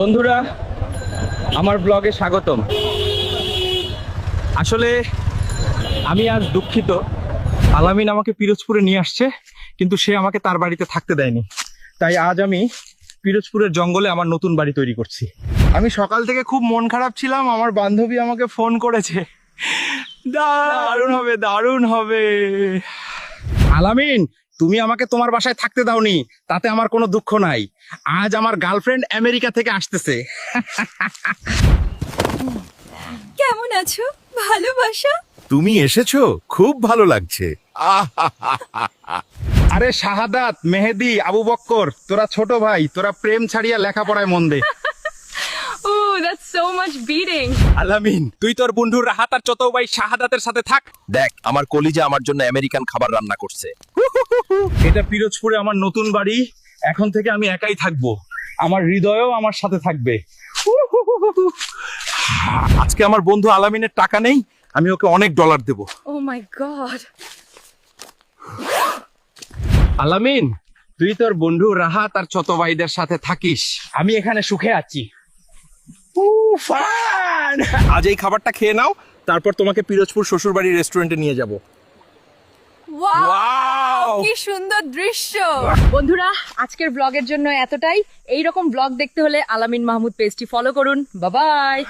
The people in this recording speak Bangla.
বন্ধুরা, আমার ব্লগে স্বাগতম। আসলে আমি আজ দুঃখিত। আলামিন আমাকে পিরোজপুরে নিয়ে আসছে, কিন্তু সে আমাকে তার বাড়িতে থাকতে দেয়নি। তাই আজ আমি পিরোজপুরের জঙ্গলে আমার নতুন বাড়ি তৈরি করছি। আমি সকাল থেকে খুব মন খারাপ ছিলাম, আমার বান্ধবী আমাকে ফোন করেছে। দারুণ হবে, দারুণ হবে। আলামিন, তুমি আমাকে তোমার বাসায় থাকতে দাওনি, তাতে আমার কোনো দুঃখ নাই। আজ আমার গার্লফ্রেন্ড আমেরিকা থেকে আসতেছে। কেমন আছো? ভালোবাসা? তুমি এসেছো, খুব ভালো লাগছে। আরে শাহাদাত, মেহেদি, আবু বক্কর, তোরা ছোট ভাই, তোরা প্রেম ছাড়িয়া লেখাপড়ায় মন দে। Oh, that's so much beating. আলামিন, তুই তোর বন্ধুর রাহাত আর চত ভাই শাহাদাতের সাথে থাক। দেখ, আমার কলিজা আমার জন্য আমেরিকান খাবার রান্না করছে। এটা পিরোজপুরে আমার নতুন বাড়ি। এখন থেকে আমি একাই থাকবো, আমার হৃদয়ও আমার সাথে থাকবে। আজকে আমার বন্ধু আলামিনের টাকা নেই, আমি ওকে অনেক ডলার দেব। Oh my god. আলামিন, তুই তোর বন্ধু রাহাত আর চত ভাইদের সাথে থাকিস, আমি এখানে সুখে আছি। আজ এই খাবারটা খেয়ে নাও, তারপর তোমাকে পিরোজপুর শ্বশুরবাড়ির রেস্টুরেন্টে নিয়ে যাব। Wow! কি সুন্দর দৃশ্য। বন্ধুরা, আজকের ব্লগের জন্য এতটাই। এই রকম ব্লগ দেখতে হলে আলামিন মাহমুদ পেজটি ফলো করুন। Bye bye.